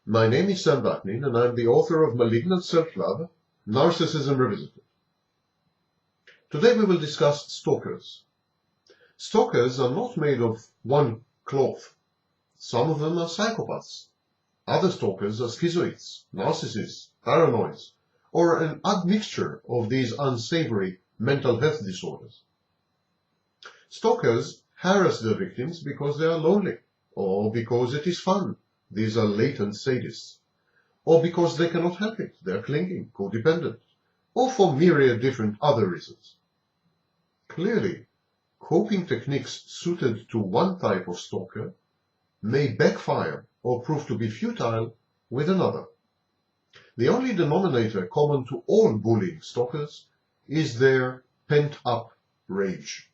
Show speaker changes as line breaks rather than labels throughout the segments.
My name is Sam Vaknin, and I'm the author of Malignant Self-Love, Narcissism Revisited. Today we will discuss stalkers. Stalkers are not made of one cloth. Some of them are psychopaths. Other stalkers are schizoids, narcissists, paranoids, or an admixture of these unsavory mental health disorders. Stalkers harass their victims because they are lonely, or because it is fun. These are latent sadists. Or because they cannot help it. They are clinging, codependent, or for myriad different other reasons. Clearly, coping techniques suited to one type of stalker may backfire or prove to be futile with another. The only denominator common to all bullying stalkers is their pent-up rage.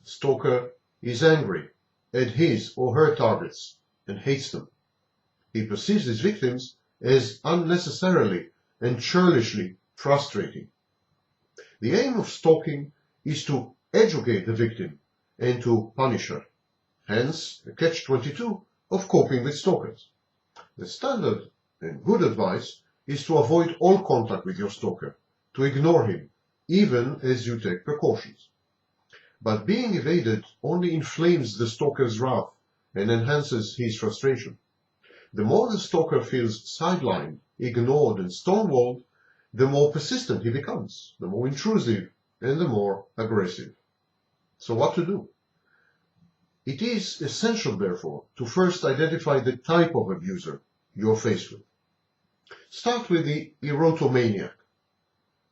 The stalker is angry at his or her targets and hates them. He perceives his victims as unnecessarily and churlishly frustrating. The aim of stalking is to educate the victim and to punish her. Hence, the catch-22 of coping with stalkers. The standard and good advice is to avoid all contact with your stalker, to ignore him, even as you take precautions. But being evaded only inflames the stalker's wrath and enhances his frustration. The more the stalker feels sidelined, ignored, and stonewalled, the more persistent he becomes, the more intrusive, and the more aggressive. So what to do? It is essential, therefore, to first identify the type of abuser you're faced with. Start with the erotomaniac.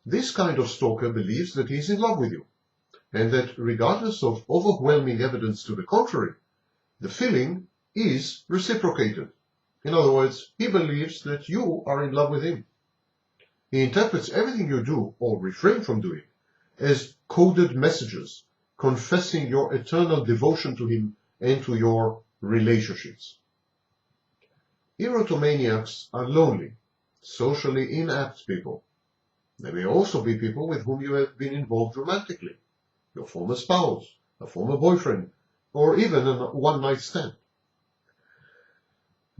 This kind of stalker believes that he is in love with you, and that regardless of overwhelming evidence to the contrary, the feeling is reciprocated. In other words, he believes that you are in love with him. He interprets everything you do or refrain from doing as coded messages confessing your eternal devotion to him and to your relationships. Erotomaniacs are lonely, socially inept people. They may also be people with whom you have been involved romantically, your former spouse, a former boyfriend, or even a one-night stand.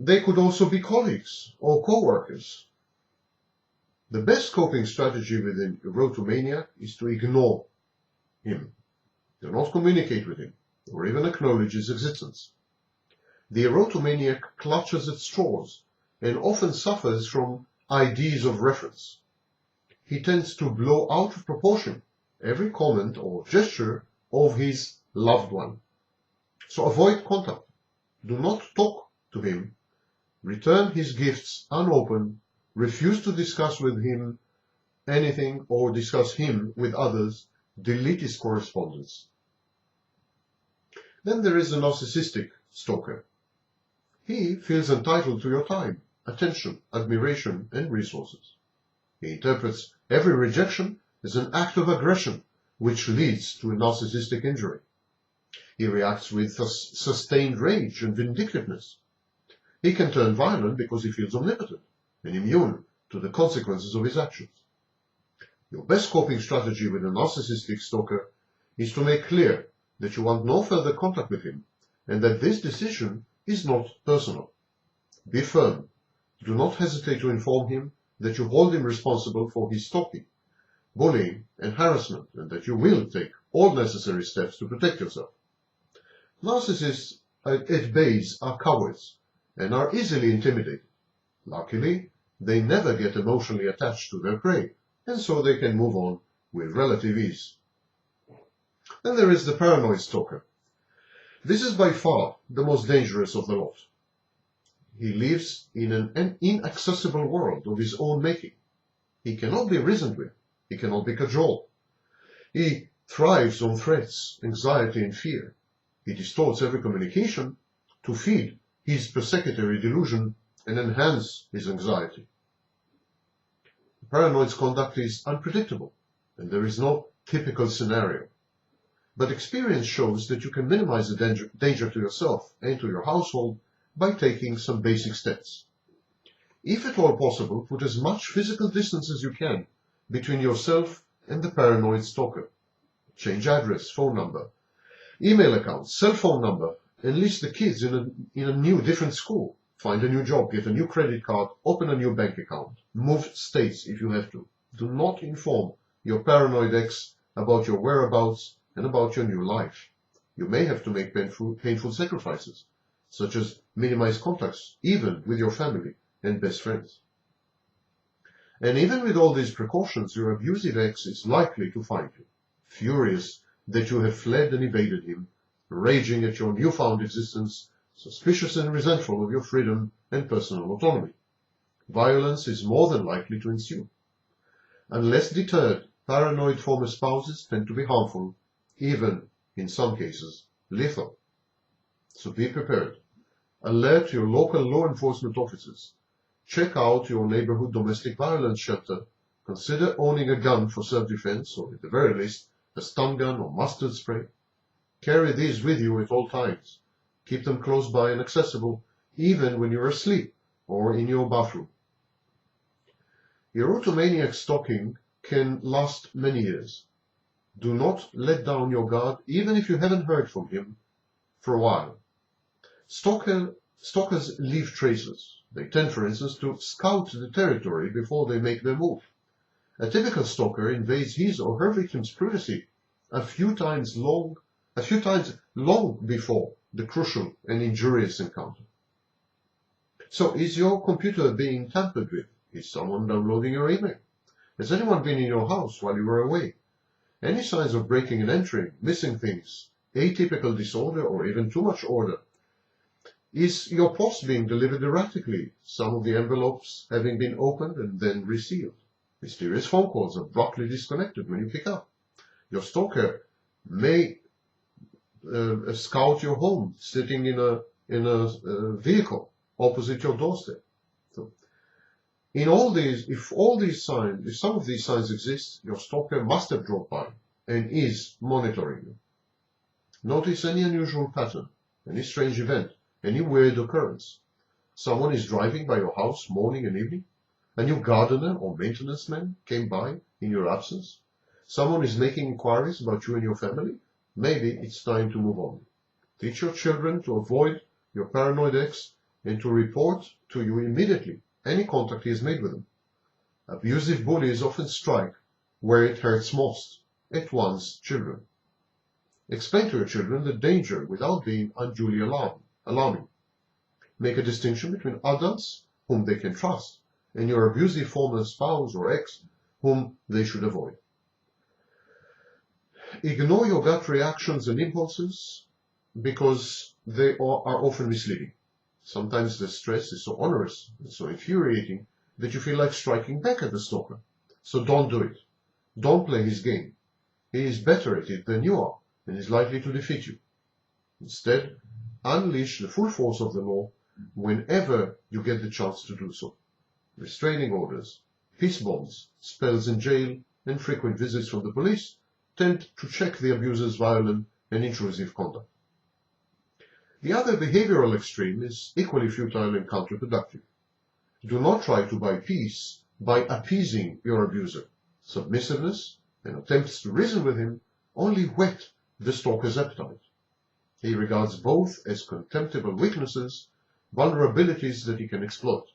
They could also be colleagues or co-workers. The best coping strategy with an erotomaniac is to ignore him. Do not communicate with him, or even acknowledge his existence. The erotomaniac clutches at straws and often suffers from ideas of reference. He tends to blow out of proportion every comment or gesture of his loved one. So avoid contact. Do not talk to him. Return his gifts unopened. Refuse to discuss with him anything or discuss him with others. Delete his correspondence. Then there is a narcissistic stalker. He feels entitled to your time, attention, admiration, and resources. He interprets every rejection as an act of aggression, which leads to a narcissistic injury. He reacts with sustained rage and vindictiveness. He can turn violent because he feels omnipotent and immune to the consequences of his actions. Your best coping strategy with a narcissistic stalker is to make clear that you want no further contact with him and that this decision is not personal. Be firm. Do not hesitate to inform him that you hold him responsible for his stalking, bullying, and harassment, and that you will take all necessary steps to protect yourself. Narcissists at base are cowards and are easily intimidated. Luckily, they never get emotionally attached to their prey, and so they can move on with relative ease. Then there is the paranoid stalker. This is by far the most dangerous of the lot. He lives in an inaccessible world of his own making. He cannot be reasoned with. He cannot be cajoled. He thrives on threats, anxiety, and fear. He distorts every communication to feed his persecutory delusion and enhance his anxiety. The paranoid's conduct is unpredictable, and there is no typical scenario. But experience shows that you can minimize the danger to yourself and to your household by taking some basic steps. If at all possible, put as much physical distance as you can between yourself and the paranoid stalker. Change address, phone number, email account, cell phone number, enlist the kids in a new, different school. Find a new job, get a new credit card, open a new bank account, move states if you have to. Do not inform your paranoid ex about your whereabouts and about your new life. You may have to make painful sacrifices, such as minimize contacts, even with your family and best friends. And even with all these precautions, your abusive ex is likely to find you, furious that you have fled and evaded him, raging at your newfound existence, suspicious and resentful of your freedom and personal autonomy. Violence is more than likely to ensue. Unless deterred, paranoid former spouses tend to be harmful, even, in some cases, lethal. So be prepared. Alert your local law enforcement officers. Check out your neighborhood domestic violence shelter. Consider owning a gun for self-defense, or at the very least, a stun gun or mustard spray. Carry these with you at all times. Keep them close by and accessible, even when you're asleep or in your bathroom. Erotomaniac stalking can last many years. Do not let down your guard, even if you haven't heard from him for a while. Stalkers leave traces. They tend, for instance, to scout the territory before they make their move. A typical stalker invades his or her victim's privacy a few times long before the crucial and injurious encounter. So, is your computer being tampered with? Is someone downloading your email? Has anyone been in your house while you were away? Any signs of breaking and entering, missing things, atypical disorder, or even too much order? Is your post being delivered erratically, some of the envelopes having been opened and then resealed? Mysterious phone calls abruptly disconnected when you pick up. Your stalker may scout your home, sitting in a vehicle opposite your doorstep. So, if some of these signs exist, your stalker must have dropped by and is monitoring you. Notice any unusual pattern, any strange event, any weird occurrence. Someone is driving by your house morning and evening. A new gardener or maintenance man came by in your absence. Someone is making inquiries about you and your family. Maybe it's time to move on. Teach your children to avoid your paranoid ex and to report to you immediately any contact he has made with them. Abusive bullies often strike where it hurts most, at one's children. Explain to your children the danger without being unduly alarming. Make a distinction between adults whom they can trust and your abusive former spouse or ex whom they should avoid. Ignore your gut reactions and impulses because they are often misleading. Sometimes the stress is so onerous and so infuriating that you feel like striking back at the stalker. So don't do it. Don't play his game. He is better at it than you are and is likely to defeat you. Instead, unleash the full force of the law whenever you get the chance to do so. Restraining orders, peace bonds, spells in jail, and frequent visits from the police tend to check the abuser's violent and intrusive conduct. The other behavioral extreme is equally futile and counterproductive. Do not try to buy peace by appeasing your abuser. Submissiveness and attempts to reason with him only whet the stalker's appetite. He regards both as contemptible weaknesses, vulnerabilities that he can exploit.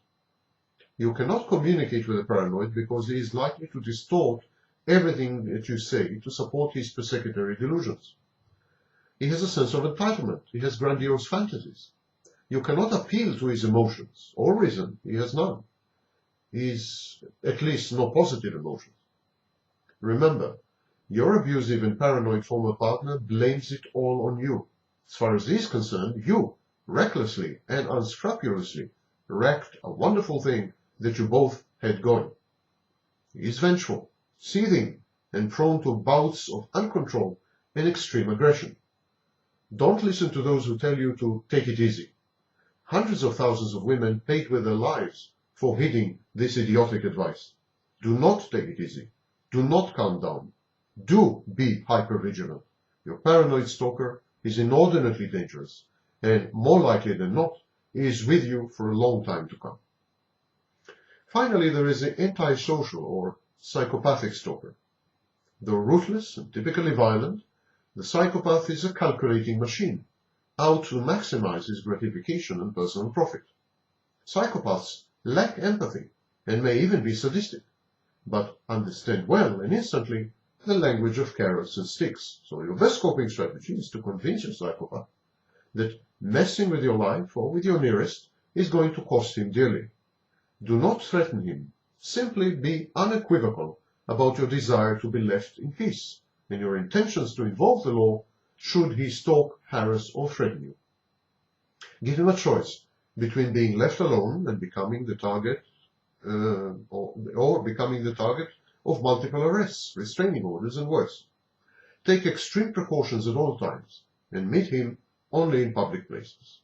You cannot communicate with a paranoid because he is likely to distort everything that you say to support his persecutory delusions. He has a sense of entitlement. He has grandiose fantasies. You cannot appeal to his emotions or reason. He has none. At least no positive emotions. Remember, your abusive and paranoid former partner blames it all on you. As far as he is concerned, you, recklessly and unscrupulously, wrecked a wonderful thing that you both had going. He is vengeful, seething, and prone to bouts of uncontrolled and extreme aggression. Don't listen to those who tell you to take it easy. Hundreds of thousands of women paid with their lives for heeding this idiotic advice. Do not take it easy. Do not calm down. Do be hypervigilant. Your paranoid stalker is inordinately dangerous, and more likely than not, he is with you for a long time to come. Finally, there is the antisocial or psychopathic stalker. Though ruthless and typically violent, the psychopath is a calculating machine, out to maximize his gratification and personal profit. Psychopaths lack empathy and may even be sadistic, but understand well and instantly the language of carrots and sticks. So your best coping strategy is to convince your psychopath that messing with your life or with your nearest is going to cost him dearly. Do not threaten him. Simply be unequivocal about your desire to be left in peace and your intentions to involve the law should he stalk, harass or threaten you. Give him a choice between being left alone and becoming the target or becoming the target of multiple arrests, restraining orders and worse. Take extreme precautions at all times and meet him only in public places.